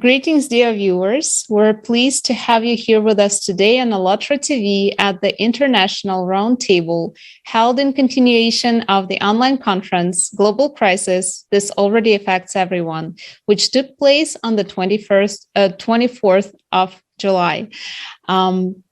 Greetings, dear viewers. We're pleased to have you here with us today on Allatra TV at the International Roundtable, held in continuation of the online conference, Global Crisis, This Already Affects Everyone, which took place on the 24th of July.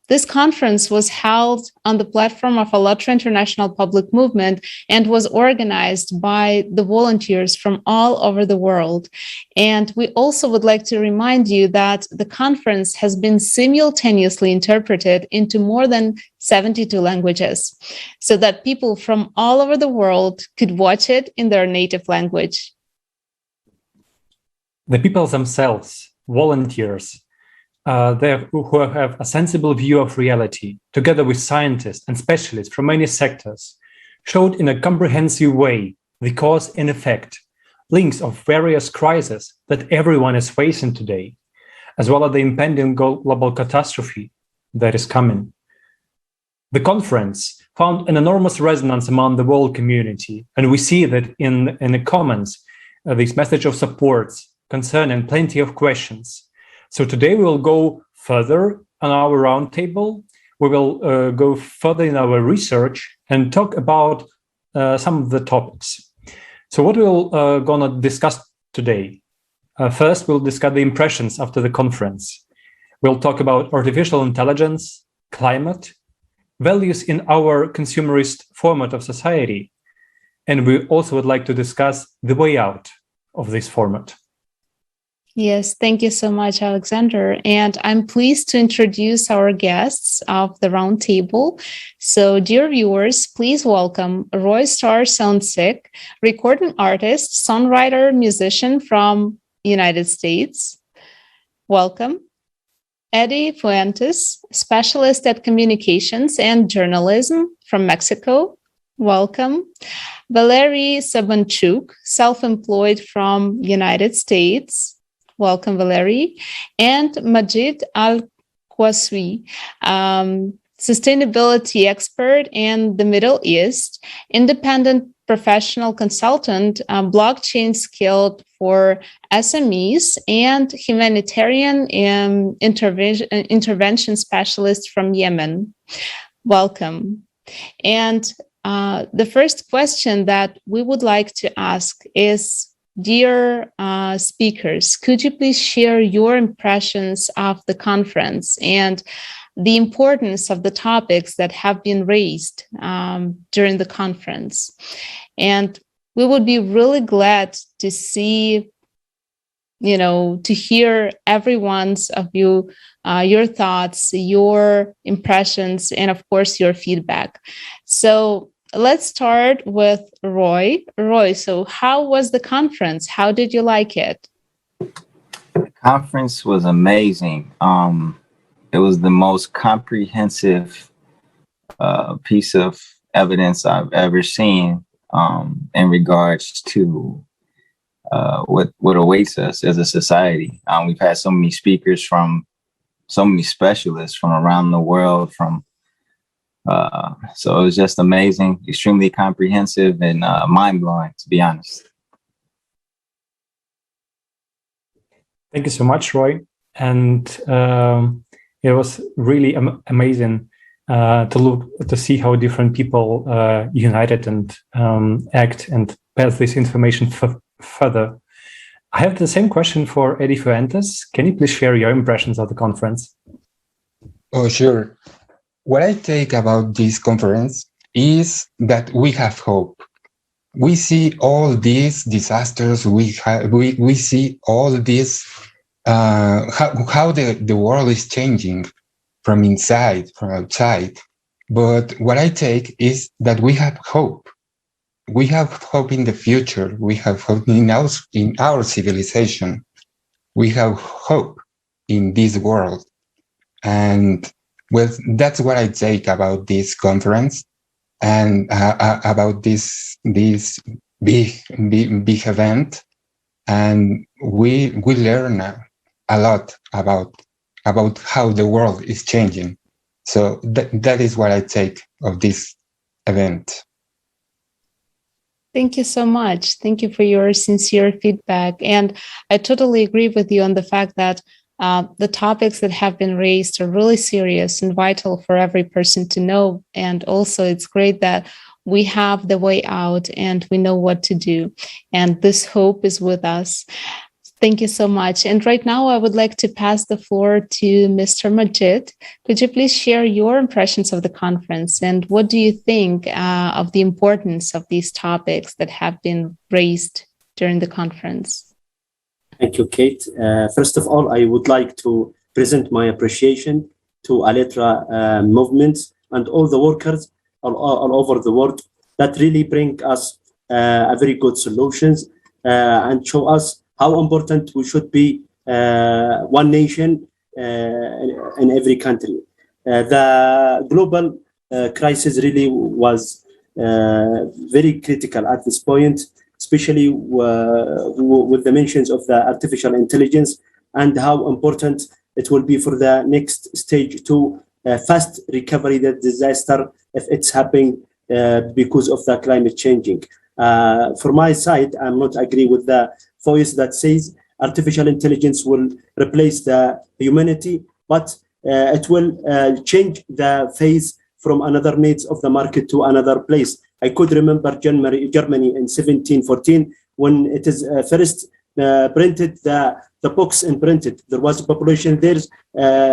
This conference was held on the platform of Allatra International Public Movement and was organized by the volunteers from all over the world. And we also would like to remind you that the conference has been simultaneously interpreted into more than 72 languages, so that people from all over the world could watch it in their native language. The people themselves, volunteers, who have a sensible view of reality, together with scientists and specialists from many sectors, showed in a comprehensive way the cause and effect, links of various crises that everyone is facing today, as well as the impending global catastrophe that is coming. The conference found an enormous resonance among the world community, and we see that in the comments, this message of support, concern, and plenty of questions. So today we will go further on our roundtable. We will go further in our research and talk about some of the topics. So what we're gonna discuss today? First, we'll discuss the impressions after the conference. We'll talk about artificial intelligence, climate, values in our consumerist format of society. And we also would like to discuss the way out of this format. Yes, thank you so much, Alexander. And I'm pleased to introduce our guests of the roundtable. So, dear viewers, please welcome Roy Star Soundsick, recording artist, songwriter, musician from United States. Welcome. Eddie Fuentes, specialist at communications and journalism from Mexico. Welcome. Valery Sabanchuk, self-employed from United States. Welcome, Valery. And Majid Al-Qaswi, sustainability expert in the Middle East, independent professional consultant, blockchain skilled for SMEs, and humanitarian intervention specialist from Yemen. Welcome. And the first question that we would like to ask is, dear speakers, could you please share your impressions of the conference and the importance of the topics that have been raised during the conference? And we would be really glad to see, to hear everyone's of you, your thoughts, your impressions, and of course, your feedback. So let's start with Roy. Roy, so how was the conference? How did you like it? The conference was amazing. It was the most comprehensive piece of evidence I've ever seen in regards to what awaits us as a society. We've had so many speakers from so many specialists from around the world, so it was just amazing, extremely comprehensive, and mind-blowing, to be honest. Thank you so much, Roy. And it was really amazing to see how different people united and act and pass this information further. I have the same question for Eddie Fuentes. Can you please share your impressions of the conference? Oh, sure. What I take about this conference is that we have hope. We see all these disasters. We see all this, how the world is changing from inside, from outside. But what I take is that we have hope. We have hope in the future. We have hope in our civilization. We have hope in this world. And well, that's what I take about this conference and about this big event. And we learn a lot about how the world is changing. So that is what I take of this event. Thank you so much. Thank you for your sincere feedback. And I totally agree with you on the fact that the topics that have been raised are really serious and vital for every person to know. And also, it's great that we have the way out and we know what to do. And this hope is with us. Thank you so much. And right now, I would like to pass the floor to Mr. Majid. Could you please share your impressions of the conference and what do you think of the importance of these topics that have been raised during the conference? Thank you, Kate. First of all, I would like to present my appreciation to Aletra movement and all the workers all over the world that really bring us a very good solutions and show us how important we should be one nation in every country. The global crisis really was very critical at this point, especially with the mentions of the artificial intelligence and how important it will be for the next stage to fast recovery the disaster if it's happening because of the climate changing. For my side, I'm not agree with the voice that says artificial intelligence will replace the humanity, but it will change the phase from another needs of the market to another place. I could remember Germany in 1714 when it is first printed the books and printed. There was a population there,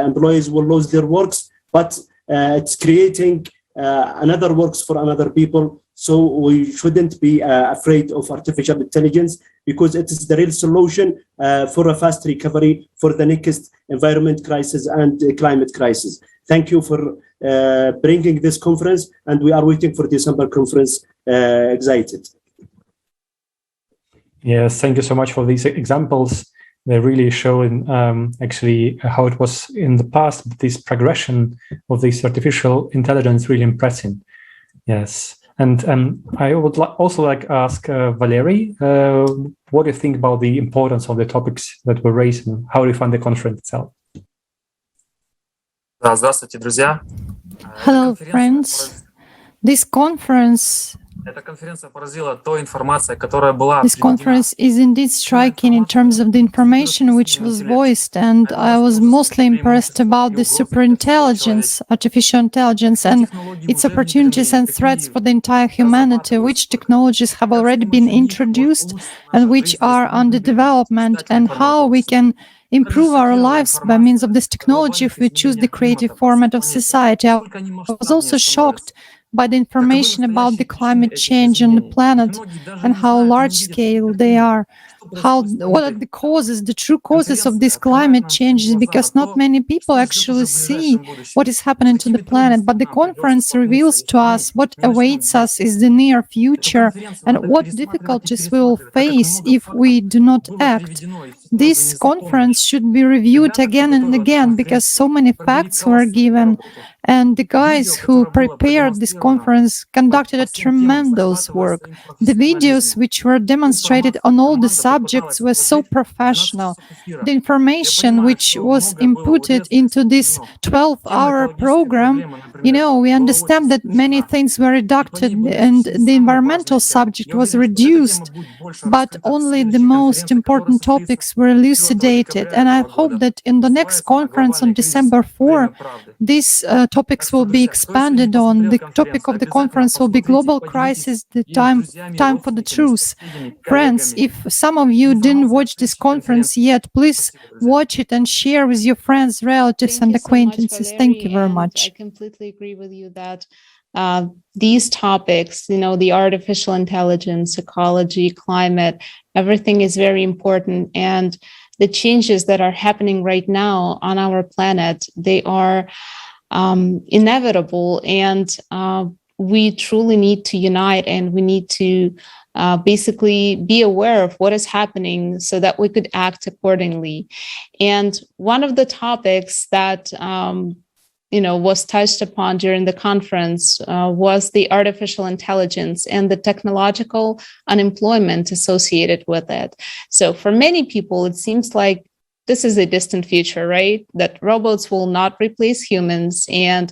employees will lose their works, but it's creating another works for another people. So we shouldn't be afraid of artificial intelligence because it is the real solution for a fast recovery for the next environment crisis and climate crisis. Thank you for bringing this conference, and we are waiting for December conference excited. Yes, thank you so much for these examples. They really show actually how it was in the past, but this progression of this artificial intelligence really impressive. Yes. And I would also like to ask Valery, what do you think about the importance of the topics that were raised and how do you find the conference itself? Hello, friends. This conference is indeed striking in terms of the information which was voiced, and I was mostly impressed about the superintelligence, artificial intelligence, and its opportunities and threats for the entire humanity, which technologies have already been introduced and which are under development, and how we can improve our lives by means of this technology if we choose the creative format of society. I was also shocked by the information about the climate change on the planet and how large scale they are. What are the causes, the true causes of this climate change? Because not many people actually see what is happening to the planet, but the conference reveals to us what awaits us is the near future and what difficulties we will face if we do not act. This conference should be reviewed again and again because so many facts were given, and the guys who prepared this conference conducted a tremendous work. The videos which were demonstrated on all the subjects were so professional. The information which was inputted into this 12-hour program, we understand that many things were reduced and the environmental subject was reduced, but only the most important topics were elucidated. And I hope that in the next conference on December 4, these topics will be expanded on. The topic of the conference will be global crisis, the time for the truth. Friends, if some of you didn't watch this conference yet, please watch it and share with your friends, relatives, and acquaintances. Thank you very much. I completely agree with you that these topics, the artificial intelligence, ecology, climate, everything is very important. And the changes that are happening right now on our planet, they are inevitable. And we truly need to unite, and we need to basically be aware of what is happening so that we could act accordingly. And one of the topics that was touched upon during the conference was the artificial intelligence and the technological unemployment associated with it. So for many people, it seems like this is a distant future, right? That robots will not replace humans. And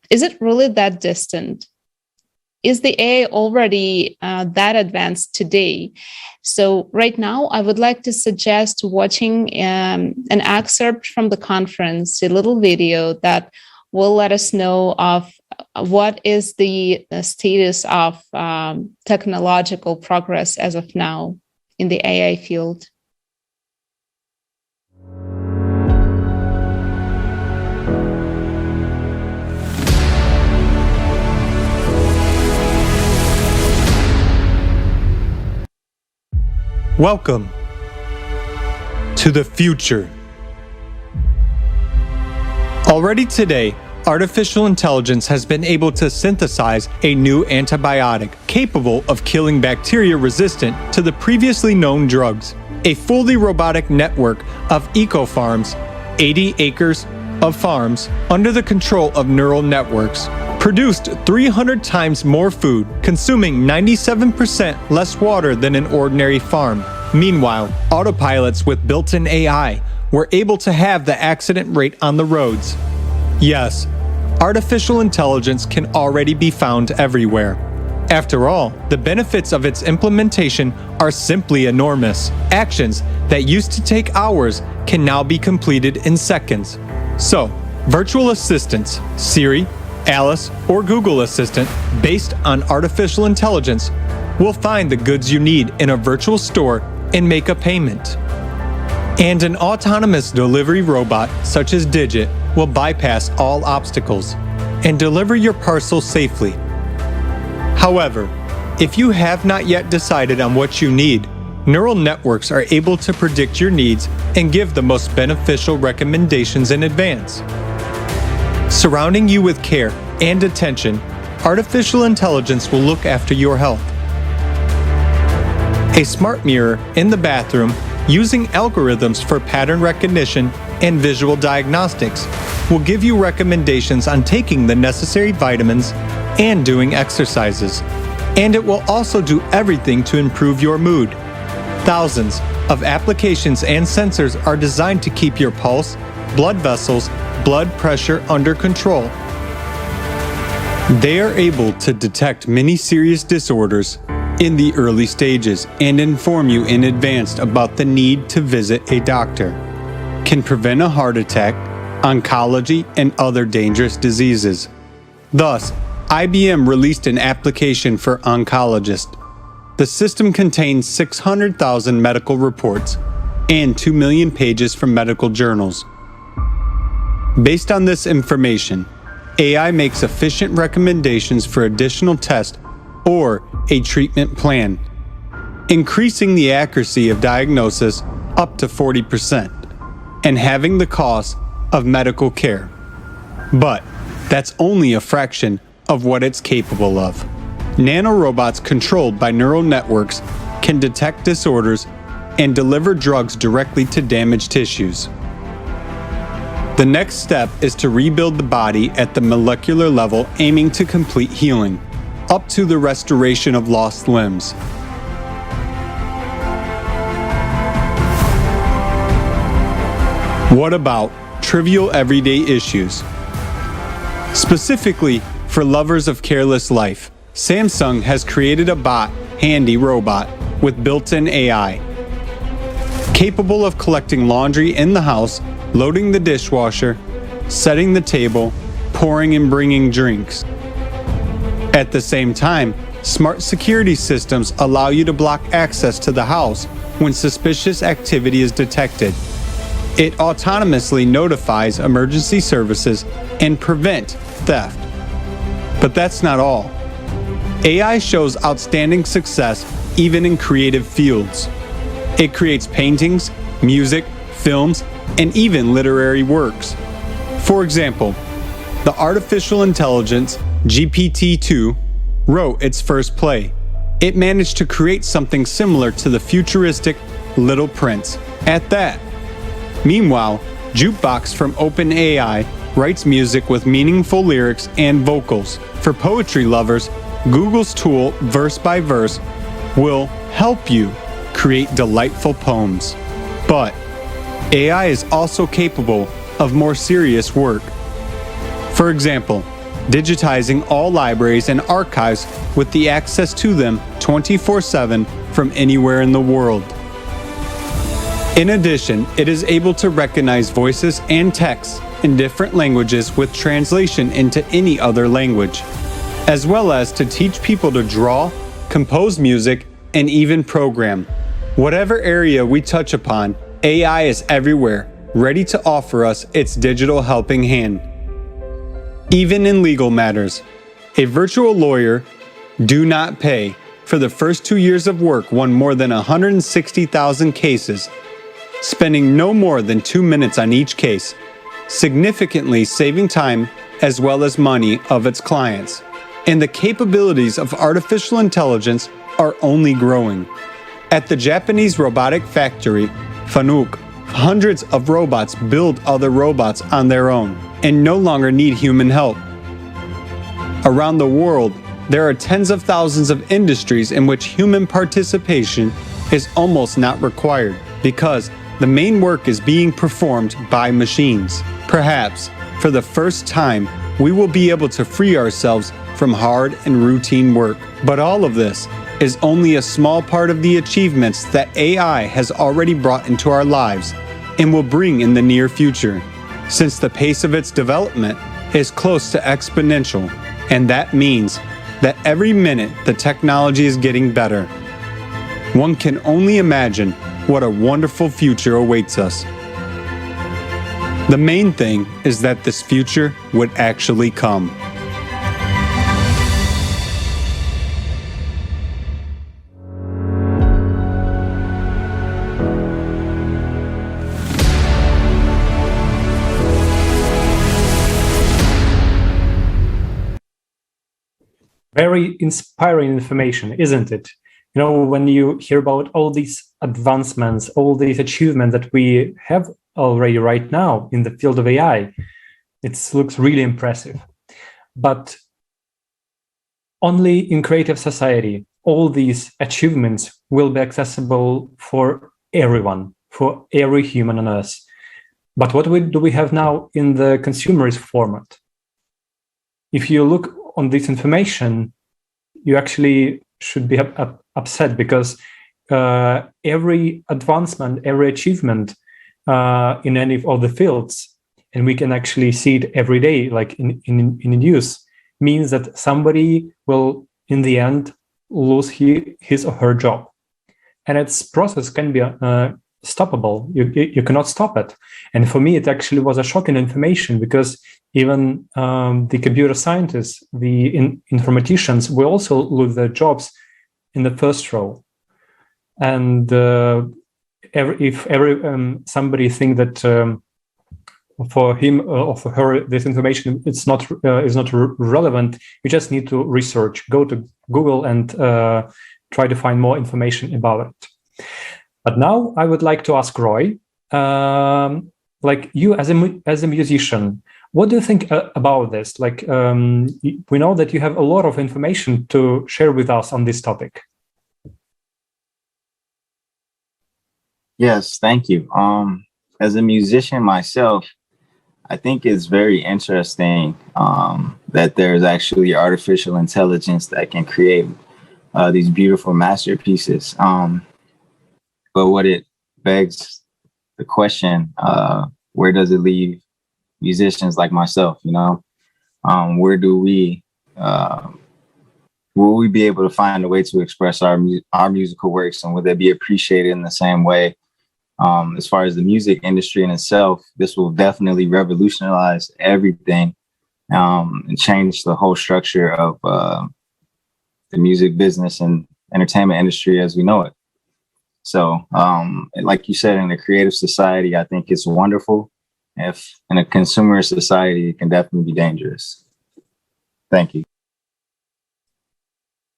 is it really that distant? is the AI already that advanced today? So right now, I would like to suggest watching an excerpt from the conference, a little video that will let us know of what is the status of technological progress as of now in the AI field. Welcome to the future. Already today, artificial intelligence has been able to synthesize a new antibiotic capable of killing bacteria resistant to the previously known drugs. A fully robotic network of eco-farms, 80 acres of farms under the control of neural networks, produced 300 times more food, consuming 97% less water than an ordinary farm. Meanwhile, autopilots with built-in AI were able to have the accident rate on the roads. Yes, artificial intelligence can already be found everywhere. After all, the benefits of its implementation are simply enormous. Actions that used to take hours can now be completed in seconds. So, virtual assistants, Siri, Alice, or Google Assistant, based on artificial intelligence, will find the goods you need in a virtual store and make a payment. And an autonomous delivery robot, such as Digit, will bypass all obstacles and deliver your parcel safely. However, if you have not yet decided on what you need, neural networks are able to predict your needs and give the most beneficial recommendations in advance. Surrounding you with care and attention, artificial intelligence will look after your health. A smart mirror in the bathroom using algorithms for pattern recognition and visual diagnostics will give you recommendations on taking the necessary vitamins and doing exercises. And it will also do everything to improve your mood. Thousands of applications and sensors are designed to keep your pulse, blood vessels, blood pressure under control. They are able to detect many serious disorders in the early stages and inform you in advance about the need to visit a doctor. Can prevent a heart attack, oncology, and other dangerous diseases. Thus, IBM released an application for oncologists. The system contains 600,000 medical reports and 2 million pages from medical journals. Based on this information, AI makes efficient recommendations for additional tests or a treatment plan, increasing the accuracy of diagnosis up to 40% and having the cost of medical care. But that's only a fraction of what it's capable of. Nanorobots controlled by neural networks can detect disorders and deliver drugs directly to damaged tissues. The next step is to rebuild the body at the molecular level, aiming to complete healing, up to the restoration of lost limbs. What about trivial everyday issues? Specifically for lovers of careless life, Samsung has created a bot, Handy Robot, with built-in AI. Capable of collecting laundry in the house, loading the dishwasher, setting the table, pouring and bringing drinks. At the same time, smart security systems allow you to block access to the house when suspicious activity is detected. It autonomously notifies emergency services and prevent theft. But that's not all. AI shows outstanding success even in creative fields. It creates paintings, music, films, and even literary works. For example, the artificial intelligence GPT-2 wrote its first play. It managed to create something similar to the futuristic Little Prince at that. Meanwhile, Jukebox from OpenAI writes music with meaningful lyrics and vocals. For poetry lovers, Google's tool Verse by Verse will help you create delightful poems. But AI is also capable of more serious work. For example, digitizing all libraries and archives with the access to them 24/7 from anywhere in the world. In addition, it is able to recognize voices and texts in different languages with translation into any other language, as well as to teach people to draw, compose music, and even program. Whatever area we touch upon, AI is everywhere, ready to offer us its digital helping hand. Even in legal matters, a virtual lawyer, do not pay, for the first 2 years of work won more than 160,000 cases, spending no more than 2 minutes on each case, significantly saving time as well as money of its clients. And the capabilities of artificial intelligence are only growing. At the Japanese robotic factory, Fanuc, hundreds of robots build other robots on their own and no longer need human help. Around the world, there are tens of thousands of industries in which human participation is almost not required because the main work is being performed by machines. Perhaps, for the first time, we will be able to free ourselves from hard and routine work. But all of this is only a small part of the achievements that AI has already brought into our lives and will bring in the near future, since the pace of its development is close to exponential, and that means that every minute the technology is getting better. One can only imagine what a wonderful future awaits us. The main thing is that this future would actually come. Very inspiring information, isn't it? You know, when you hear about all these advancements, all these achievements that we have already right now in the field of AI, it looks really impressive. But only in creative society, all these achievements will be accessible for everyone, for every human on Earth. But what do we have now in the consumerist format? If you look on this information, you actually should be upset because every advancement, every achievement in any of the fields, and we can actually see it every day, like in the news, means that somebody will, in the end, lose his or her job. And its process can be stoppable. You cannot stop it. And for me, it actually was a shocking information because even the computer scientists, the informaticians will also lose their jobs in the first row. And if somebody think that for him or for her this information is not relevant, you just need to research, go to Google and try to find more information about it. But now I would like to ask Roy, like you as a musician, what do you think about this? Like we know that you have a lot of information to share with us on this topic. Yes, thank you. As a musician myself, I think it's very interesting that there's actually artificial intelligence that can create these beautiful masterpieces. But what it begs the question, where does it leave musicians like myself? You know, where do will we be able to find a way to express our musical works, and will they be appreciated in the same way? As far as the music industry in itself, this will definitely revolutionize everything and change the whole structure of the music business and entertainment industry as we know it. So, like you said, in a creative society, I think it's wonderful. If in a consumer society, it can definitely be dangerous. Thank you.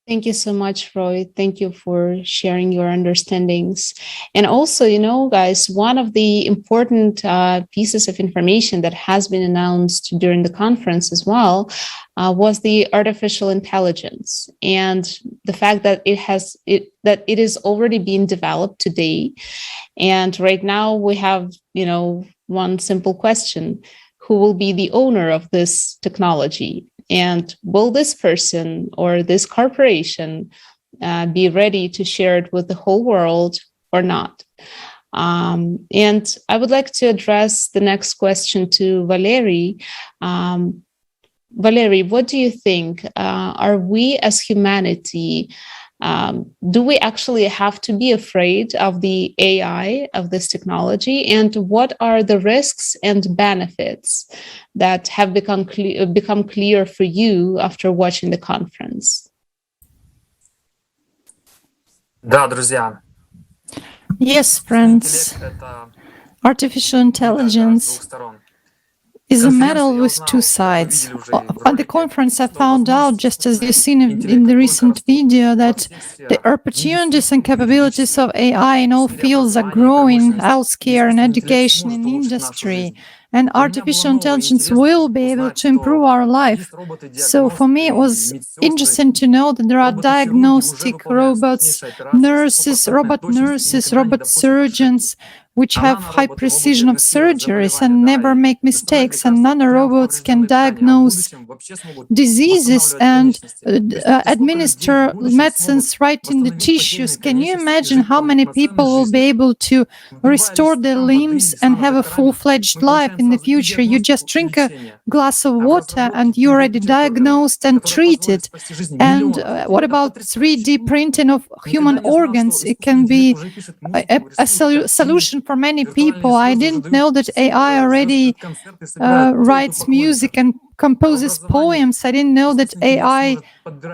Thank you so much, Roy. Thank you for sharing your understandings. And also, you know, guys, one of the important pieces of information that has been announced during the conference as well was the artificial intelligence and the fact that it is already being developed today. And right now we have, you know, one simple question: who will be the owner of this technology? And will this person or this corporation be ready to share it with the whole world or not? And I would like to address the next question to Valery. Valery, what do you think? Are we as humanity, do we actually have to be afraid of the AI, of this technology? And what are the risks and benefits that have become clear for you after watching the conference? Да, друзья. Yes, friends. Artificial intelligence is a medal with two sides. At the conference, I found out, just as you've seen in the recent video, that the opportunities and capabilities of AI in all fields are growing, healthcare and education in industry. And artificial intelligence will be able to improve our life. So for me, it was interesting to know that there are diagnostic robots, robot nurses, robot surgeons, which have high precision of surgeries and never make mistakes, and nanorobots can diagnose diseases and administer medicines right in the tissues. Can you imagine how many people will be able to restore their limbs and have a full-fledged life in the future? You just drink a glass of water and you're already diagnosed and treated. And what about 3D printing of human organs? It can be a solution for many people. I didn't know that AI already writes music and composes poems. I didn't know that AI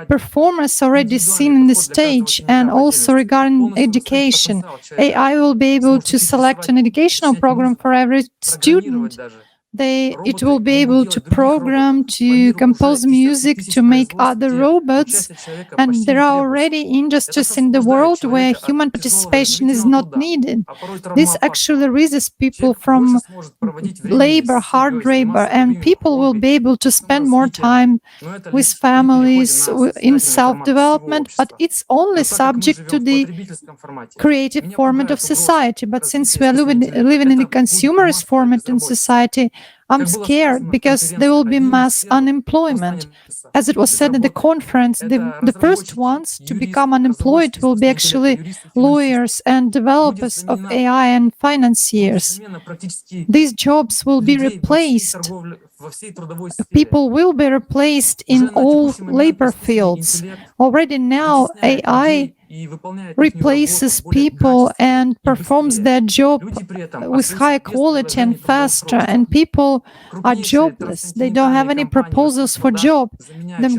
performers already seen in the stage. And also regarding education, AI will be able to select an educational program for every student. It will be able to program, to compose music, to make other robots. And there are already industries in the world where human participation is not needed. This actually raises people from labor, hard labor, and people will be able to spend more time with families in self-development, but it's only subject to the creative format of society. But since we are living in a consumerist format in society, I'm scared because there will be mass unemployment. As it was said at the conference, the first ones to become unemployed will be actually lawyers and developers of AI and financiers. These jobs will be replaced. People will be replaced in all labor fields. Already now, AI replaces people and performs their job with high quality and faster, and people are jobless. They don't have any proposals for job. The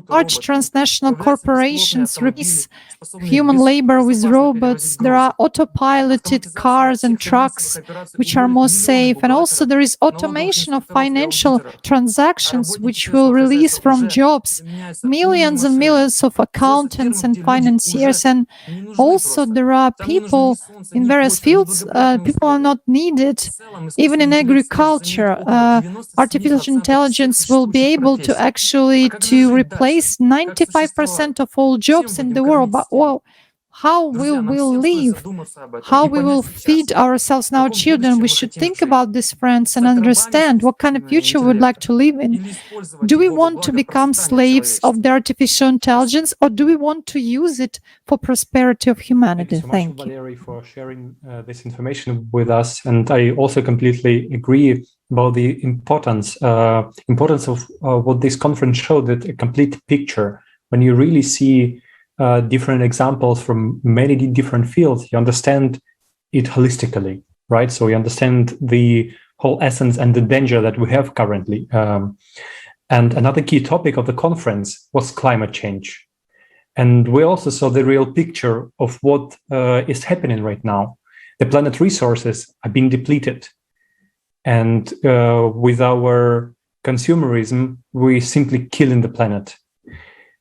large transnational corporations replace human labor with robots. There are autopiloted cars and trucks which are more safe, and also there is automation of financial transactions which will release from jobs millions and millions of accountants and financiers. And also there are people in various fields, people are not needed. Even in agriculture, artificial intelligence will be able to actually replace 95% of all jobs in the world. But well, how will we live? How we will feed ourselves and our children? We should think about this, friends, and understand what kind of future we would like to live in. Do we want to become slaves of the artificial intelligence, or do we want to use it for prosperity of humanity? Thank you so much, Valery, for sharing this information with us. And I also completely agree about the importance of what this conference showed, that a complete picture. When you really see different examples from many different fields, you understand it holistically, right? So you understand the whole essence and the danger that we have currently. And another key topic of the conference was climate change. And we also saw the real picture of what is happening right now. The planet resources are being depleted. And with our consumerism, we simply killing the planet.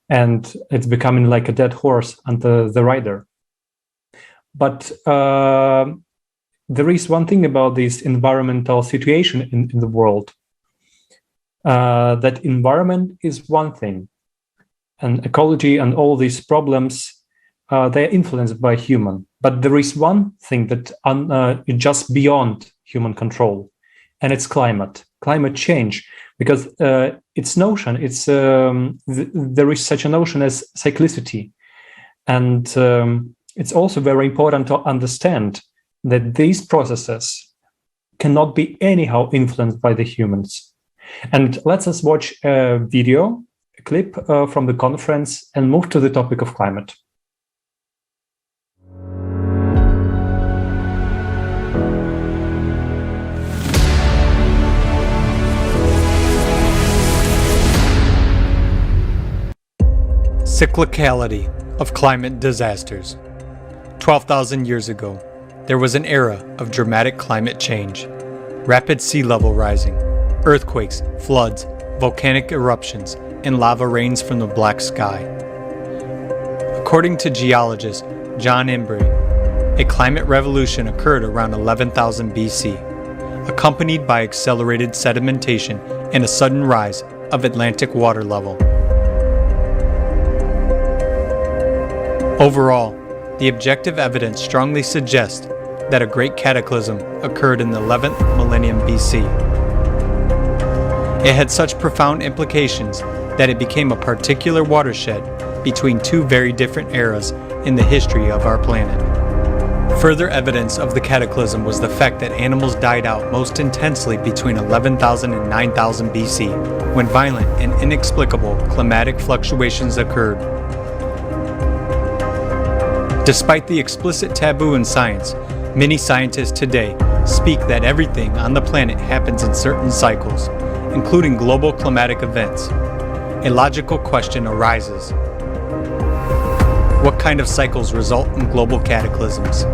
And it's becoming like a dead horse under the rider. But there is one thing about this environmental situation in the world. That environment is one thing. And ecology and all these problems, they're influenced by human. But there is one thing that is just beyond human control. and it's climate change, because there is such a notion as cyclicity. And it's also very important to understand that these processes cannot be anyhow influenced by the humans. And let us watch a clip from the conference and move to the topic of climate. Cyclicality of climate disasters. 12,000 years ago, there was an era of dramatic climate change. Rapid sea level rising, earthquakes, floods, volcanic eruptions, and lava rains from the black sky. According to geologist John Embry, a climate revolution occurred around 11,000 BC, accompanied by accelerated sedimentation and a sudden rise of Atlantic water level. Overall, the objective evidence strongly suggests that a great cataclysm occurred in the 11th millennium BC. It had such profound implications that it became a particular watershed between two very different eras in the history of our planet. Further evidence of the cataclysm was the fact that animals died out most intensely between 11,000 and 9,000 BC, when violent and inexplicable climatic fluctuations occurred. Despite the explicit taboo in science, many scientists today speak that everything on the planet happens in certain cycles, including global climatic events. A logical question arises. What kind of cycles result in global cataclysms?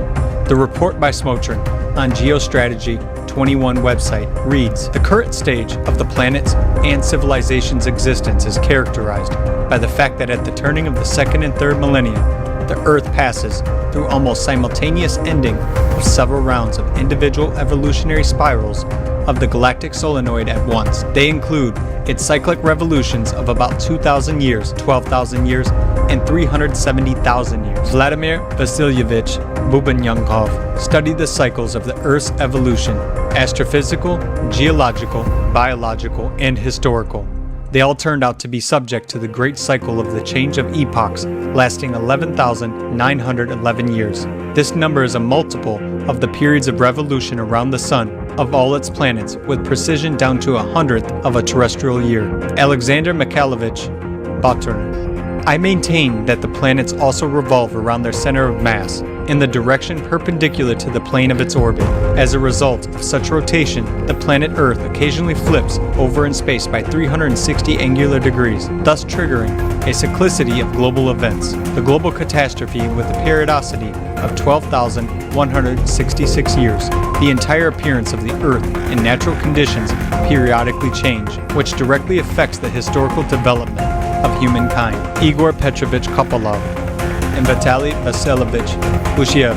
The report by Smotrin on Geostrategy 21 website reads, "The current stage of the planet's and civilization's existence is characterized by the fact that at the turning of the second and third millennia, the Earth passes through almost simultaneous ending of several rounds of individual evolutionary spirals of the galactic solenoid at once. They include its cyclic revolutions of about 2,000 years, 12,000 years, and 370,000 years." Vladimir Vasilyevich Bubanyakov studied the cycles of the Earth's evolution: astrophysical, geological, biological, and historical. They all turned out to be subject to the great cycle of the change of epochs, lasting 11,911 years. This number is a multiple of the periods of revolution around the Sun of all its planets, with precision down to 1/100th of a terrestrial year. Alexander Mikhailovich Botern. I maintain that the planets also revolve around their center of mass, in the direction perpendicular to the plane of its orbit. As a result of such rotation, the planet Earth occasionally flips over in space by 360 angular degrees, thus triggering a cyclicity of global events. The global catastrophe, with a periodicity of 12,166 years, the entire appearance of the Earth and natural conditions periodically change, which directly affects the historical development of humankind. Igor Petrovich Kopolov and Vitaly Vasilyevich Bushiev.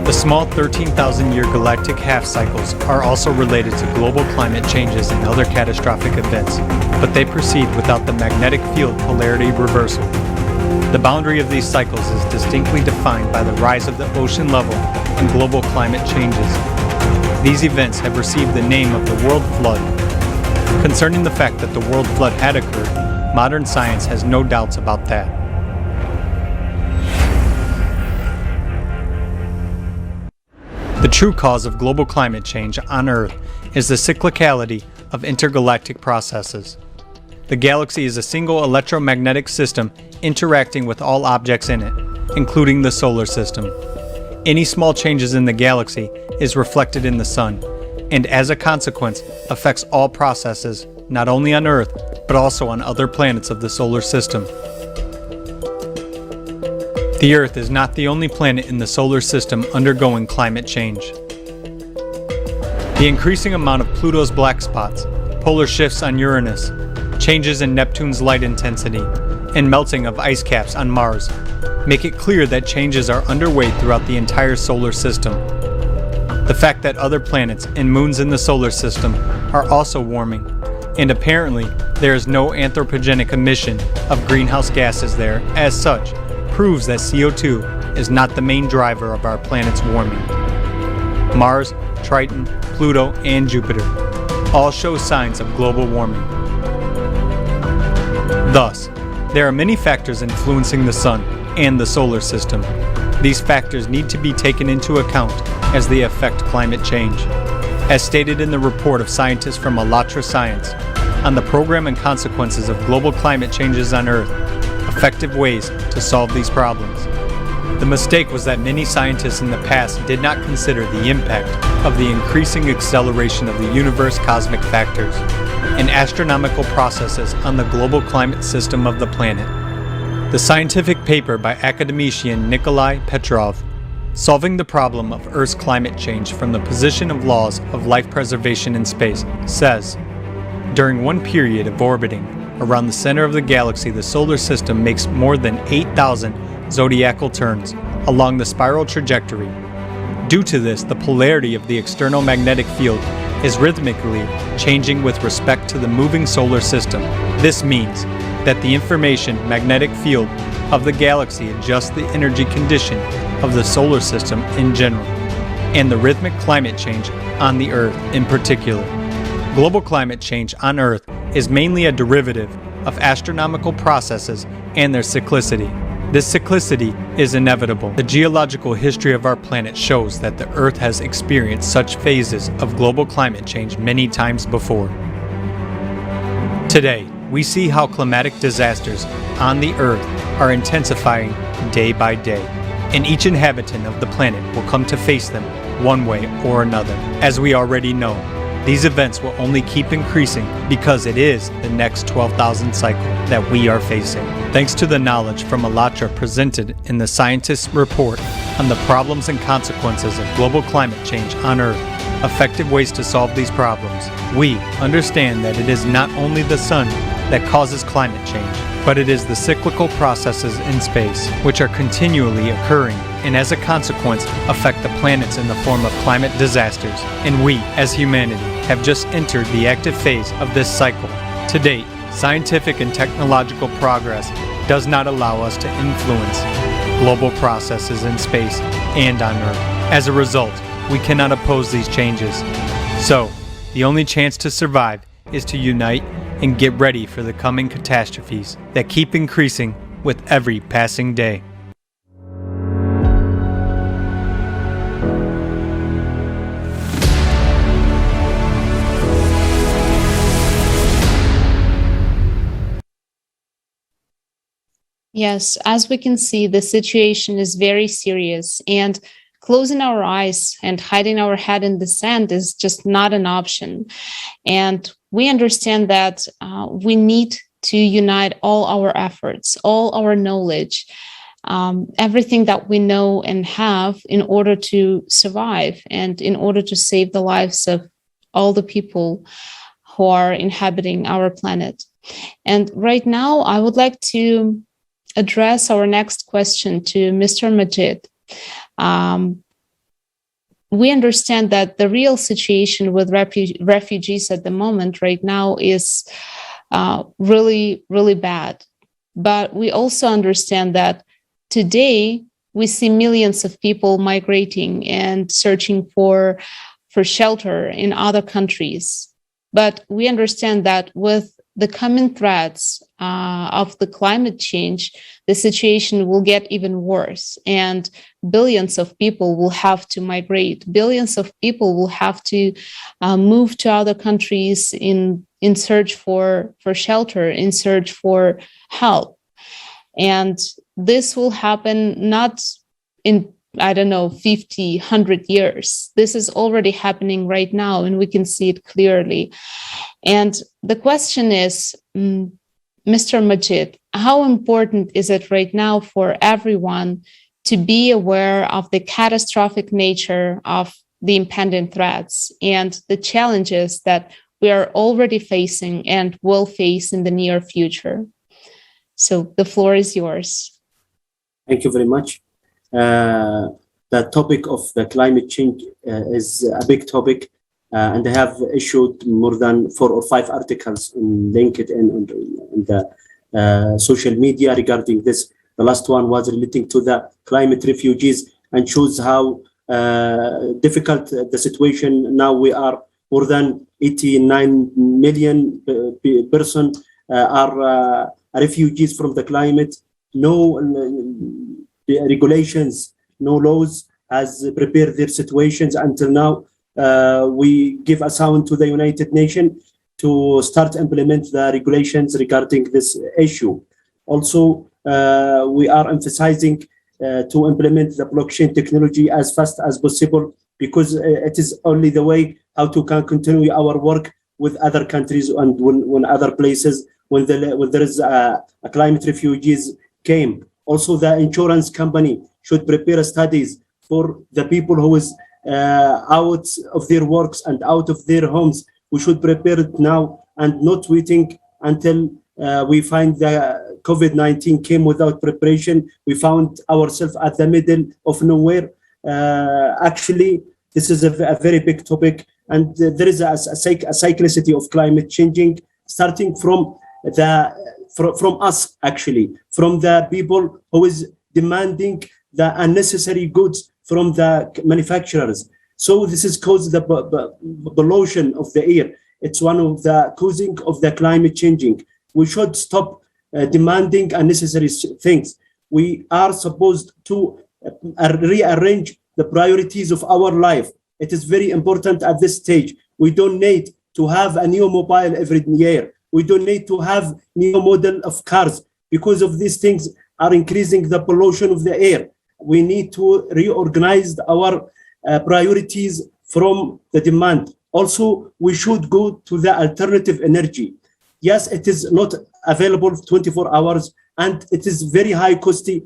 The small 13,000-year galactic half-cycles are also related to global climate changes and other catastrophic events, but they proceed without the magnetic field polarity reversal. The boundary of these cycles is distinctly defined by the rise of the ocean level and global climate changes. These events have received the name of the World Flood. Concerning the fact that the World Flood had occurred, modern science has no doubts about that. The true cause of global climate change on Earth is the cyclicality of intergalactic processes. The galaxy is a single electromagnetic system interacting with all objects in it, including the solar system. Any small changes in the galaxy is reflected in the Sun, and as a consequence affects all processes, not only on Earth, but also on other planets of the solar system. The Earth is not the only planet in the solar system undergoing climate change. The increasing amount of Pluto's black spots, polar shifts on Uranus, changes in Neptune's light intensity, and melting of ice caps on Mars make it clear that changes are underway throughout the entire solar system. The fact that other planets and moons in the solar system are also warming, and apparently there is no anthropogenic emission of greenhouse gases there as such, proves that CO2 is not the main driver of our planet's warming. Mars, Triton, Pluto, and Jupiter all show signs of global warming. Thus, there are many factors influencing the sun and the solar system. These factors need to be taken into account as they affect climate change. As stated in the report of scientists from Alatra Science on the program and consequences of global climate changes on Earth, effective ways to solve these problems. The mistake was that many scientists in the past did not consider the impact of the increasing acceleration of the universe cosmic factors and astronomical processes on the global climate system of the planet. The scientific paper by academician Nikolai Petrov, Solving the Problem of Earth's Climate Change from the Position of Laws of Life Preservation in Space, says, during one period of orbiting around the center of the galaxy, the solar system makes more than 8,000 zodiacal turns along the spiral trajectory. Due to this, the polarity of the external magnetic field is rhythmically changing with respect to the moving solar system. This means that the information magnetic field of the galaxy adjusts the energy condition of the solar system in general, and the rhythmic climate change on the Earth in particular. Global climate change on Earth is mainly a derivative of astronomical processes and their cyclicity. This cyclicity is inevitable. The geological history of our planet shows that the Earth has experienced such phases of global climate change many times before. Today, we see how climatic disasters on the Earth are intensifying day by day, and each inhabitant of the planet will come to face them one way or another. As we already know, these events will only keep increasing because it is the next 12,000 cycle that we are facing. Thanks to the knowledge from Alatra presented in the scientists' report on the problems and consequences of global climate change on Earth, effective ways to solve these problems, we understand that it is not only the sun that causes climate change, but it is the cyclical processes in space which are continually occurring and as a consequence affect the planets in the form of climate disasters. And we, as humanity, have just entered the active phase of this cycle. To date, scientific and technological progress does not allow us to influence global processes in space and on Earth. As a result, we cannot oppose these changes. So, the only chance to survive is to unite and get ready for the coming catastrophes that keep increasing with every passing day. Yes, as we can see, the situation is very serious, and closing our eyes and hiding our head in the sand is just not an option. And we understand that we need to unite all our efforts, all our knowledge, everything that we know and have in order to survive and in order to save the lives of all the people who are inhabiting our planet. And right now, I would like to address our next question to Mr. Majid. We understand that the real situation with refugees at the moment right now is really, really bad. But we also understand that today we see millions of people migrating and searching for shelter in other countries. But we understand that with the coming threats of the climate change, the situation will get even worse, and billions of people will have to migrate. Billions of people will have to move to other countries in search for shelter, in search for help. And this will happen not in, 50, 100 years. This is already happening right now, and we can see it clearly. And the question is, Mr. Majid, how important is it right now for everyone to be aware of the catastrophic nature of the impending threats and the challenges that we are already facing and will face in the near future? So the floor is yours. Thank you very much. The topic of the climate change is a big topic, and I have issued more than 4 or 5 articles in LinkedIn and the social media regarding this. The last one was relating to the climate refugees and shows how difficult the situation now. We are more than 89 million person are refugees from the climate. No regulations, no laws has prepared their situations until now. We give a sound to the United Nations to start implement the regulations regarding this issue. Also, we are emphasizing to implement the blockchain technology as fast as possible, because it is only the way how to continue our work with other countries and when other places when there is a climate refugees came. Also, the insurance company should prepare studies for the people who is out of their works and out of their homes. We should prepare it now and not waiting until we find the COVID-19 came without preparation. We found ourselves at the middle of nowhere. Actually, this is a very big topic, and there is a cyclicity of climate changing, starting from us, actually, from the people who is demanding the unnecessary goods from the manufacturers. So this is caused the pollution of the air. It's one of the causing of the climate changing. We should stop demanding unnecessary things. We are supposed to rearrange the priorities of our life. It is very important at this stage. We don't need to have a new mobile every year. We don't need to have new model of cars, because of these things are increasing the pollution of the air. We need to reorganize our priorities from the demand. Also, we should go to the alternative energy. Yes, it is not available 24 hours and it is very high costly,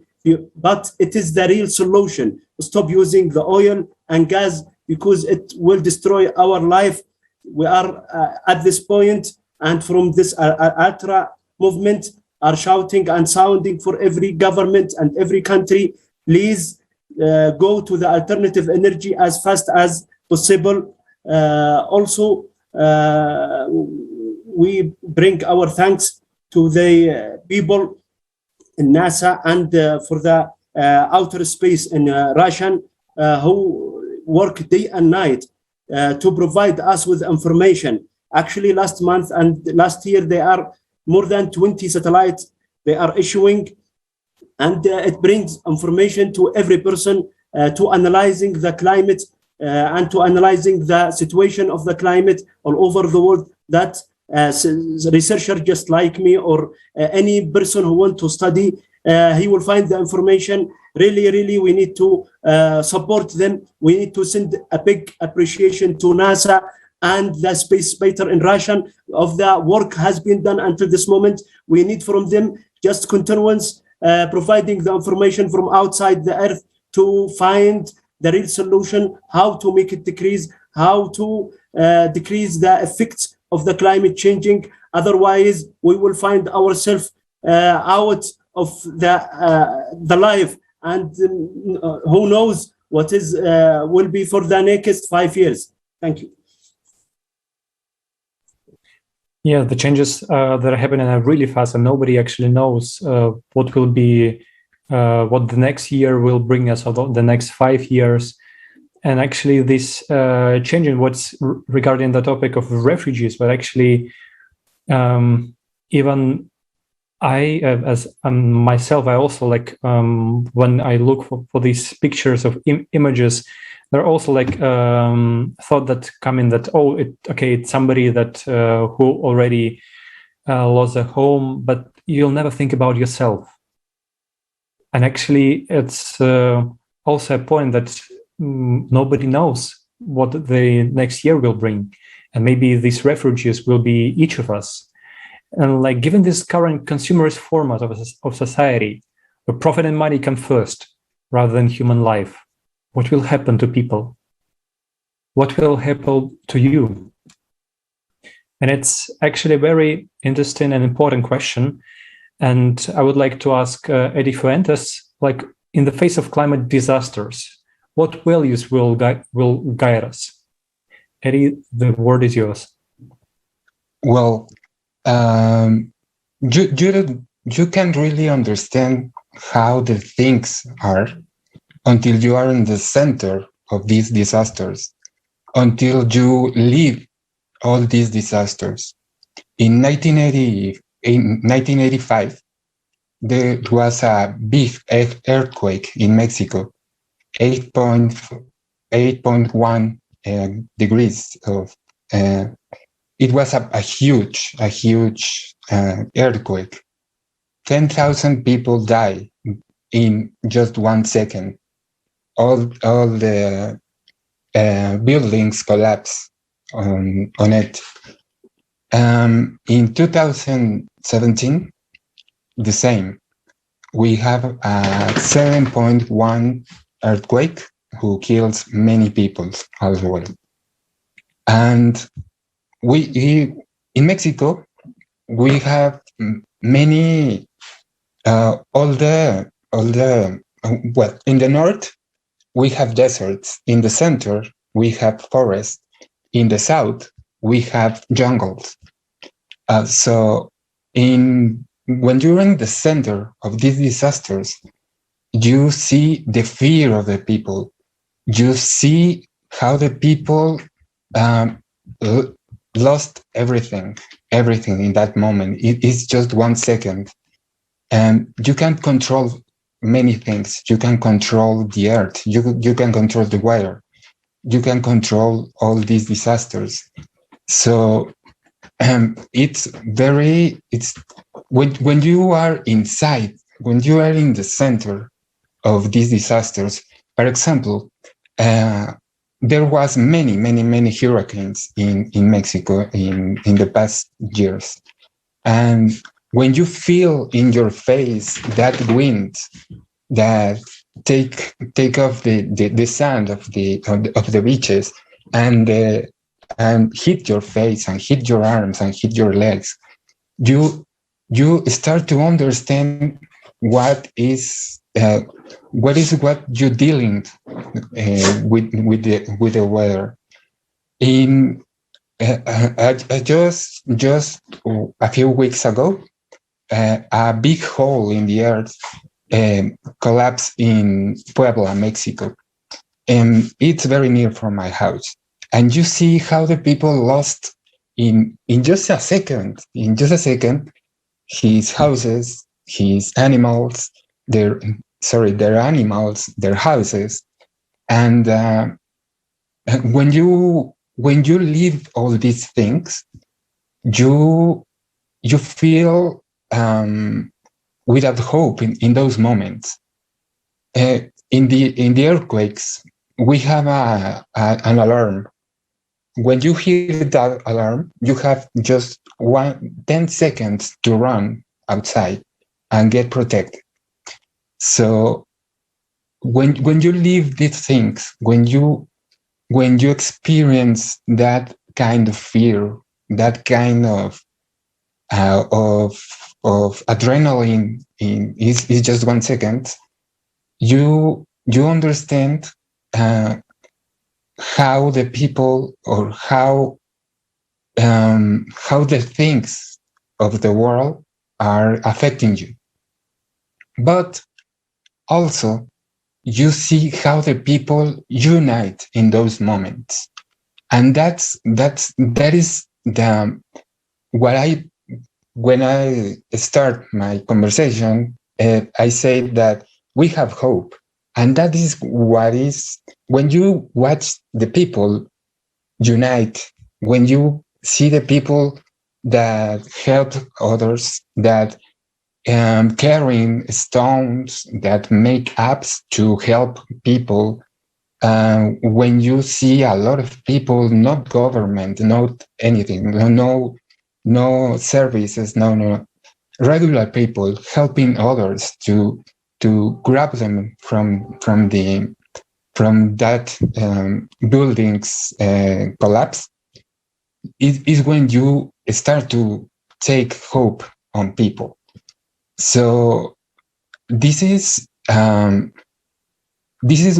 but it is the real solution. Stop using the oil and gas because it will destroy our life. We are at this point, and from this ultra movement are shouting and sounding for every government and every country, please go to the alternative energy as fast as possible. Also, we bring our thanks to the people in NASA and for the outer space in Russia who work day and night to provide us with information. Actually, last month and last year, there are more than 20 satellites they are issuing, and it brings information to every person to analyzing the climate and to analyzing the situation of the climate all over the world. That researcher just like me or any person who want to study, he will find the information. Really, we need to support them. We need to send a big appreciation to NASA and the space fighter in Russia of the work has been done until this moment. We need from them just continuance, providing the information from outside the earth to find the real solution, how to make it decrease, how to decrease the effects of the climate changing. Otherwise, we will find ourselves out of the life, and who knows what is will be for the next 5 years. Thank you. Yeah, the changes that are happening are really fast, and nobody actually knows what will be, what the next year will bring us, or the next 5 years. And actually, this changing what's regarding the topic of refugees, but actually, even I, as myself, I also like when I look for these pictures of images, there are also like thought that come in that it's somebody that who already lost a home, but you'll never think about yourself. And actually, it's also a point that nobody knows what the next year will bring, and maybe these refugees will be each of us. And like, given this current consumerist format of society, where profit and money come first rather than human life, what will happen to people? What will happen to you? And it's actually a very interesting and important question. And I would like to ask Eddie Fuentes, like, in the face of climate disasters, what values will guide us? Eddie, the word is yours. Well, you can't really understand how the things are until you are in the center of these disasters, until you live all these disasters. In 1985, there was a big earthquake in Mexico, 8.1 degrees of. It was a huge earthquake. 10,000 people died in just 1 second. All the buildings collapsed on it. In 2017, the same. We have a 7.1 earthquake who kills many people as well. And in Mexico, we have many, well, in the north, we have deserts. In the center, we have forests. In the south, we have jungles. So when you're in the center of these disasters, you see the fear of the people. You see how the people lost everything in that moment. It is just 1 second. And you can't control many things. You can control the earth. You can control the weather. You can control all these disasters. So it's when you are inside, when you are in the center of these disasters. For example, there was many hurricanes in Mexico in the past years, and when you feel in your face that wind that take off the sand of the beaches and hit your face and hit your arms and hit your legs, you start to understand what you're dealing with the weather. Just a few weeks ago, a big hole in the earth collapsed in Puebla, Mexico, and it's very near from my house. And you see how the people lost in just a second, his houses, his animals, their animals, their houses. And when you leave all these things, you feel without hope in those moments. In the earthquakes, we have an alarm. When you hear that alarm, you have just 10 seconds to run outside and get protected. So when you leave these things, when you experience that kind of fear, that kind of adrenaline is just 1 second, you understand how the people or how the things of the world are affecting you. But also, you see how the people unite in those moments, and that is when I start my conversation, I say that we have hope, and that is what is when you watch the people unite, when you see the people that help others, that carrying stones, that make apps to help people. When you see a lot of people, not government, not anything, no services, no regular people helping others to grab them from that building's collapse, is when you start to take hope on people. So this is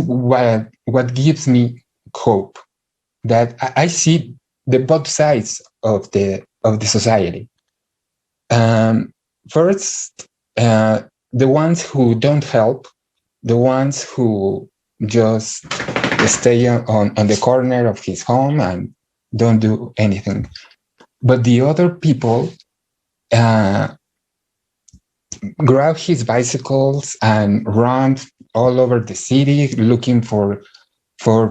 what gives me hope, that I see the both sides of the society. First, the ones who don't help, the ones who just stay on the corner of his home and don't do anything. But the other people grab his bicycles and run all over the city looking for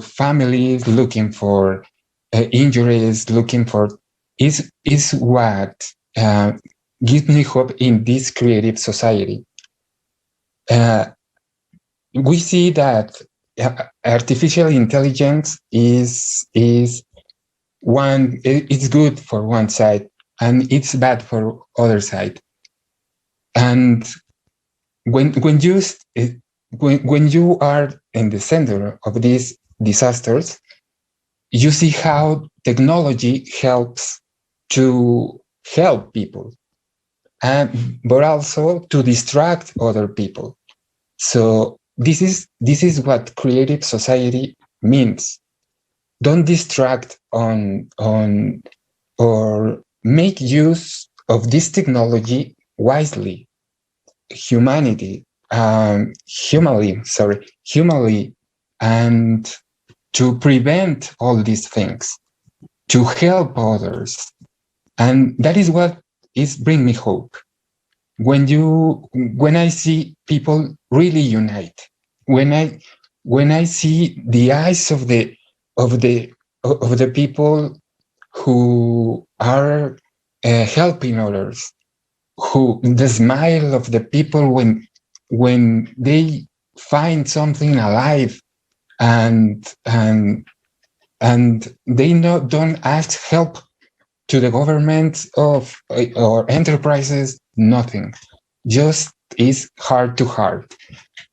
families, looking for injuries, looking for is what gives me hope in this creative society. We see that artificial intelligence is one. It's good for one side and it's bad for other side. And when you are in the center of these disasters, you see how technology helps to help people, but also to distract other people. So this is what creative society means. Don't distract on or make use of this technology wisely. Humanly, and to prevent all these things, to help others. And that is what is bring me hope. When I see people really unite, when I see the eyes of the people who are helping others, the smile of the people when they find something alive, and they don't ask help to the government or enterprises, nothing, just is heart to heart.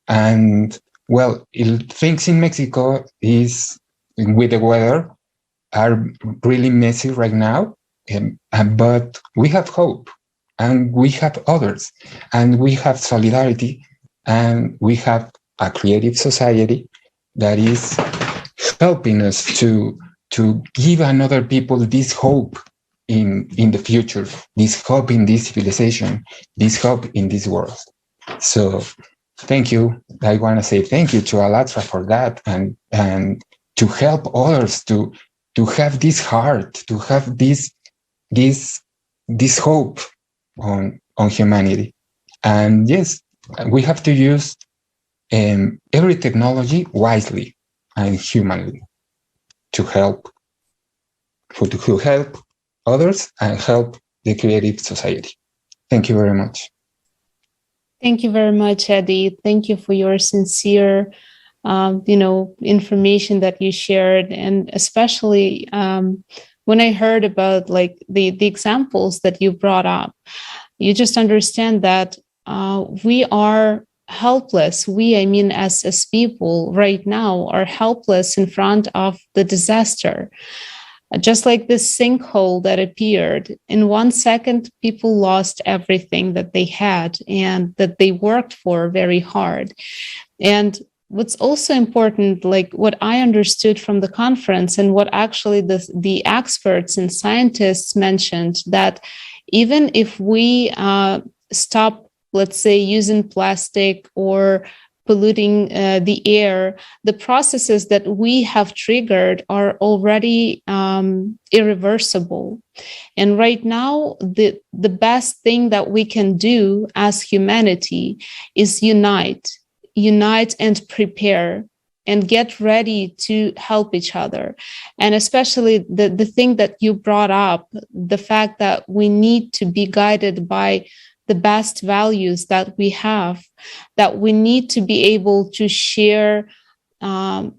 And well, things in Mexico is with the weather are really messy right now, but we have hope, and we have others, and we have solidarity, and we have a creative society that is helping us to give another people this hope in the future, this hope in this civilization, this hope in this world. So thank you. I want to say thank you to Alatra for that, and to help others to have this heart, to have this hope on humanity. And yes, we have to use every technology wisely and humanly to help others and help the creative society. Thank you very much. Thank you very much, Eddie. Thank you for your sincere information that you shared, and especially when I heard about like the examples that you brought up, you just understand that we are helpless. I mean, as people right now are helpless in front of the disaster. Just like this sinkhole that appeared, in 1 second, people lost everything that they had and that they worked for very hard. And what's also important, like what I understood from the conference and what actually the experts and scientists mentioned, that even if we stop, let's say, using plastic or polluting the air, the processes that we have triggered are already irreversible. And right now, the best thing that we can do as humanity is unite and prepare and get ready to help each other. And especially the thing that you brought up, the fact that we need to be guided by the best values that we have, that we need to be able to share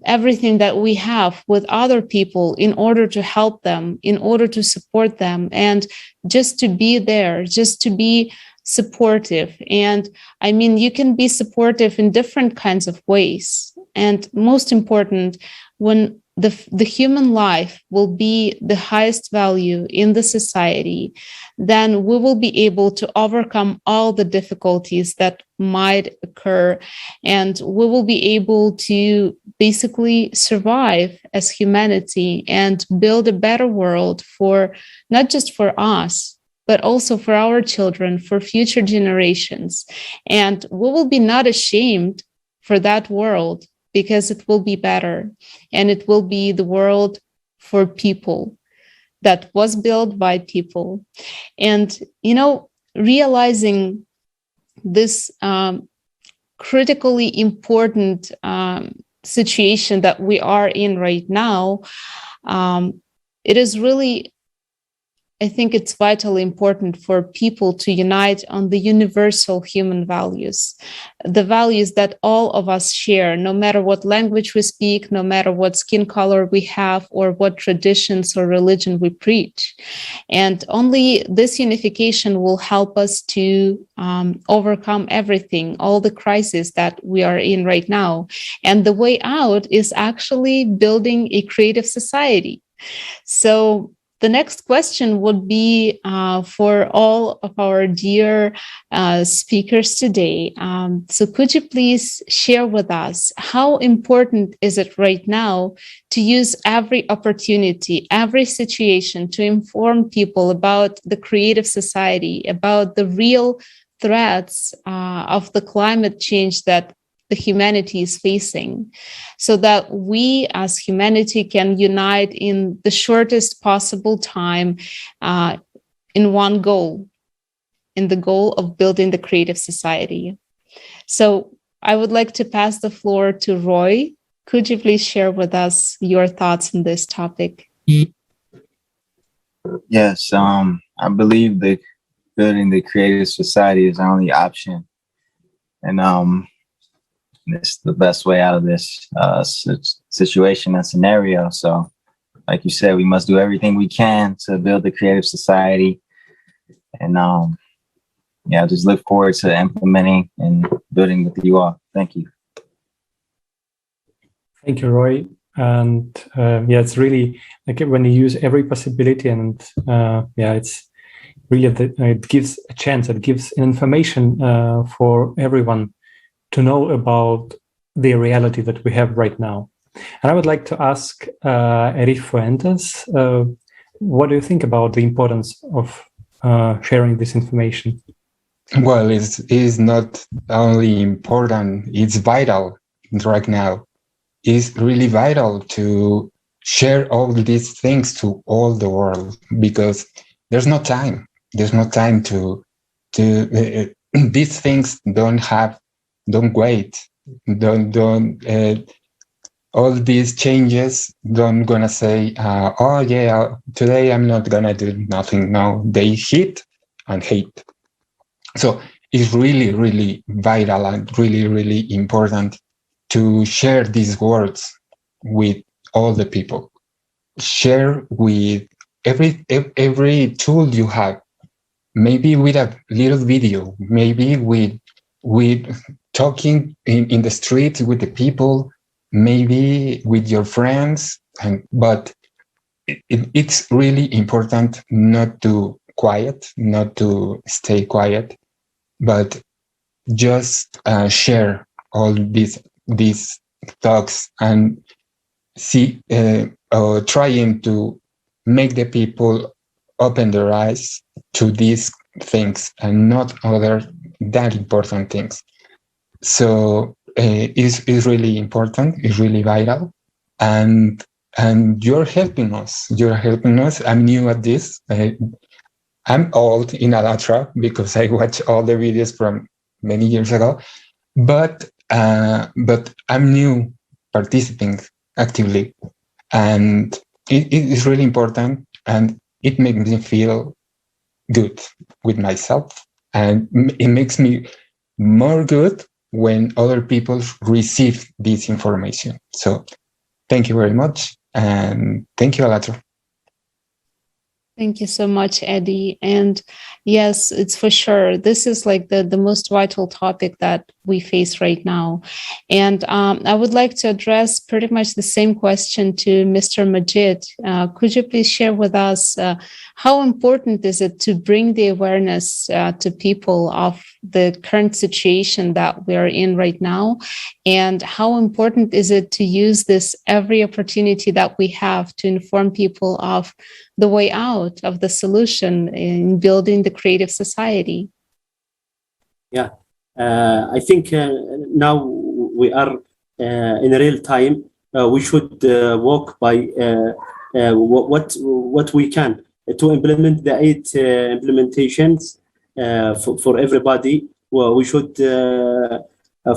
everything that we have with other people in order to help them, in order to support them, and just to be there, just to be supportive. And I mean, you can be supportive in different kinds of ways. And most important, when the human life will be the highest value in the society, then we will be able to overcome all the difficulties that might occur, and we will be able to basically survive as humanity and build a better world for not just for us, but also for our children, for future generations. And we will be not ashamed for that world, because it will be better, and it will be the world for people. that was built by people. And, realizing this critically important situation that we are in right now, it is really, I think it's vitally important for people to unite on the universal human values, the values that all of us share, no matter what language we speak, no matter what skin color we have, or what traditions or religion we preach. And only this unification will help us to overcome everything, all the crises that we are in right now. And the way out is actually building a creative society. So the next question would be for all of our dear speakers today. So could you please share with us how important is it right now to use every opportunity, every situation to inform people about the creative society, about the real threats of the climate change that the humanity is facing, so that we as humanity can unite in the shortest possible time in one goal, in the goal of building the creative society. So I would like to pass the floor to Roy. Could you please share with us your thoughts on this topic? Yes, I believe that building the creative society is our only option. And it's the best way out of this situation and scenario. So, like you said, we must do everything we can to build the creative society. And just look forward to implementing and building with you all. Thank you. Thank you, Roy. And it's really like when you use every possibility, and it's really it gives a chance, it gives information for everyone to know about the reality that we have right now. And I would like to ask Erich Fuentes, what do you think about the importance of sharing this information? Well, it's not only important, it's vital right now. It's really vital to share all these things to all the world, because there's no time. There's no time to these things don't wait. Don't all these changes don't gonna say, today I'm not gonna do nothing. No, they hit and hate. So it's really, really vital and really, really important to share these words with all the people. Share with every tool you have. Maybe with a little video, maybe with talking in the street with the people, maybe with your friends, but it's really important not to stay quiet, but just share all these talks and trying to make the people open their eyes to these things and not other that important things. So it's really important, it's really vital, and you're helping us. I'm new at this. I'm old in Alatra because I watched all the videos from many years ago, but I'm new participating actively, and it is really important, and it makes me feel good with myself, and it makes me more good when other people receive this information. So thank you very much, and thank you, Alatra. Thank you so much, Eddie. And yes, it's for sure. This is like the most vital topic that we face right now. And I would like to address pretty much the same question to Mr. Majid. Could you please share with us how important is it to bring the awareness to people of the current situation that we are in right now? And how important is it to use this every opportunity that we have to inform people of the way out, of the solution in building the creative society? Yeah, I think now we are in real time. We should walk by what we can to implement the 8 implementations for everybody. Well, we should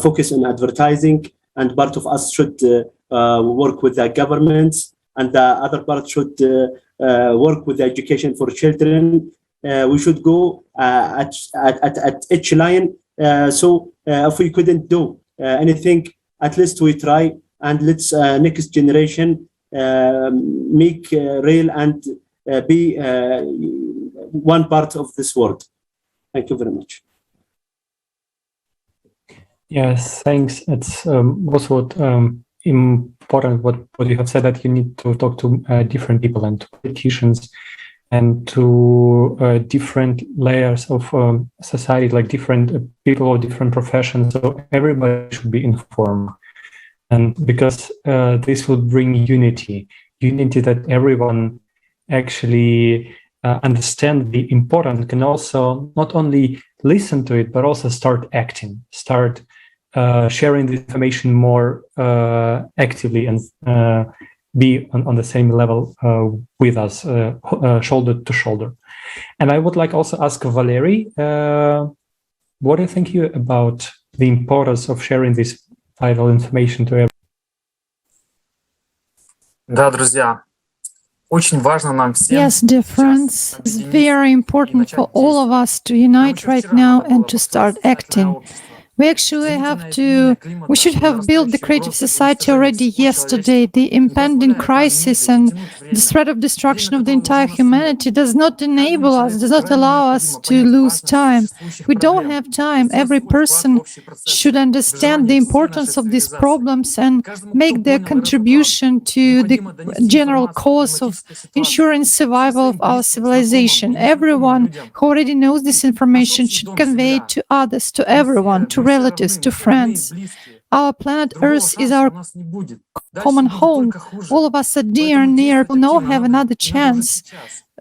focus on advertising, and part of us should work with the governments, and the other part should work with the education for children. We should go at each line. So if we couldn't do anything, at least we try, and let's next generation make real and be one part of this world. Thank you very much. Yes, thanks. It's also important what you have said, that you need to talk to different people and to politicians and to different layers of society, like different people of different professions. So everybody should be informed, and because this will bring unity that everyone actually understand the importance, can also not only listen to it, but also start acting, start sharing the information more actively, and be on the same level with us, shoulder to shoulder. And I would like also ask Valery, what do you think about the importance of sharing this vital information to everyone? Да, друзья, очень важно нам всем. Yes, dear friends, it's very important for all of us to unite right now and to start acting. We actually we should have built the creative society already yesterday. The impending crisis and the threat of destruction of the entire humanity does not enable us, does not allow us to lose time. We don't have time. Every person should understand the importance of these problems and make their contribution to the general cause of ensuring survival of our civilization. Everyone who already knows this information should convey it to others, to everyone, to relatives, to friends. Our planet Earth is our common home. All of us are dear and near, will not have another chance.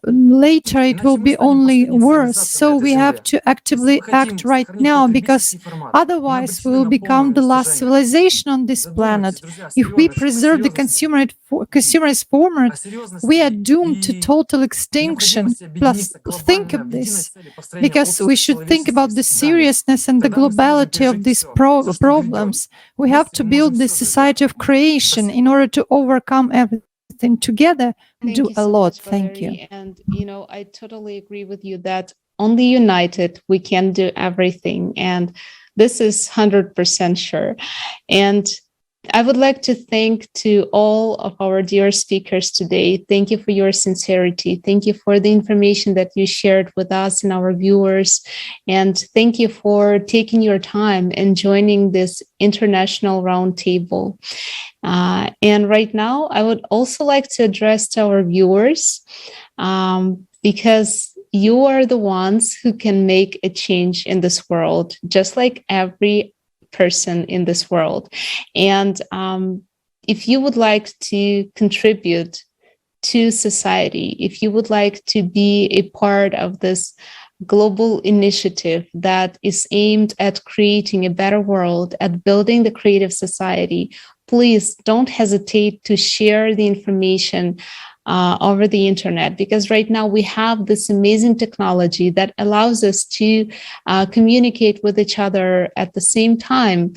Later it will be only worse. So we have to actively act right now, because otherwise we will become the last civilization on this planet. If we preserve the consumerist format, we are doomed to total extinction. Plus, think of this, because we should think about the seriousness and the globality of these problems. We have to build this society of creation in order to overcome everything. Together do a lot. Thank you. And I totally agree with you that only united we can do everything, and this is 100% sure. And I would like to thank to all of our dear speakers today. Thank you for your sincerity. Thank you for the information that you shared with us and our viewers. And thank you for taking your time and joining this international roundtable. And right now, I would also like to address to our viewers, because you are the ones who can make a change in this world, just like every person in this world. And if you would like to contribute to society, if you would like to be a part of this global initiative that is aimed at creating a better world, at building the creative society, please don't hesitate to share the information over the internet, because right now we have this amazing technology that allows us to communicate with each other at the same time.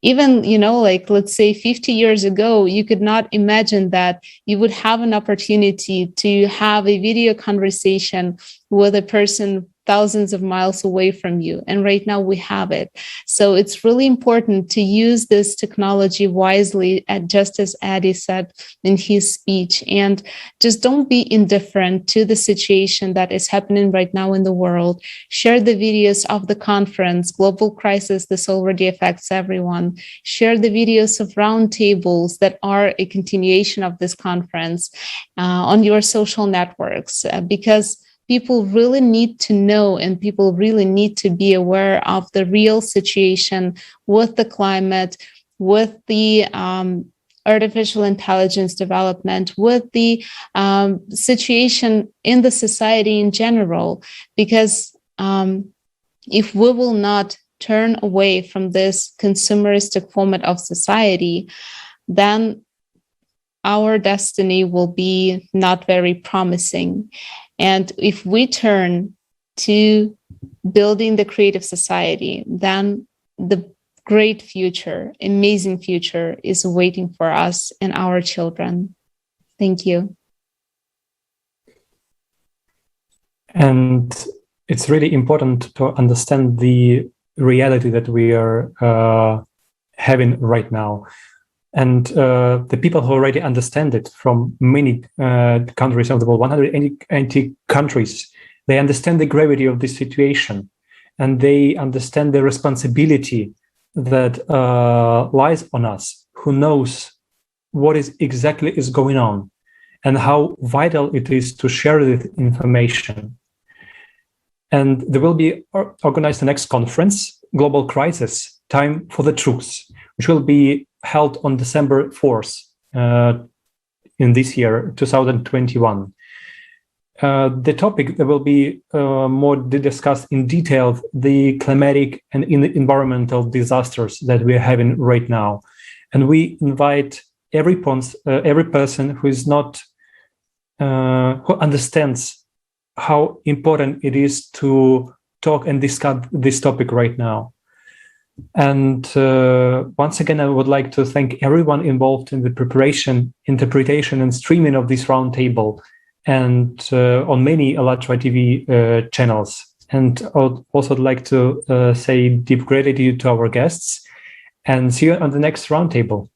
Even, like, let's say 50 years ago, you could not imagine that you would have an opportunity to have a video conversation with a person thousands of miles away from you. And right now we have it. So it's really important to use this technology wisely, just as Adi said in his speech. And just don't be indifferent to the situation that is happening right now in the world. Share the videos of the conference, Global Crisis, This Already Affects Everyone. Share the videos of roundtables that are a continuation of this conference on your social networks, because people really need to know, and people really need to be aware of the real situation with the climate, with the artificial intelligence development, with the situation in the society in general. Because if we will not turn away from this consumeristic format of society, then our destiny will be not very promising. And if we turn to building the creative society, then the great future, amazing future is waiting for us and our children. Thank you. And it's really important to understand the reality that we are having right now. And the people who already understand it from many countries of the world, 180 countries, they understand the gravity of this situation, and they understand the responsibility that lies on us, who knows what is exactly is going on and how vital it is to share this information. And there will be organized the next conference, Global Crisis, Time for the Truth, which will be held on December 4th in this year, 2021. The topic that will be more discussed in detail, the climatic and environmental disasters that we are having right now. And we invite every person who is not, who understands how important it is to talk and discuss this topic right now. And once again, I would like to thank everyone involved in the preparation, interpretation, and streaming of this roundtable, and on many ALLATRA TV channels. And I would also like to say deep gratitude to our guests, and see you on the next roundtable.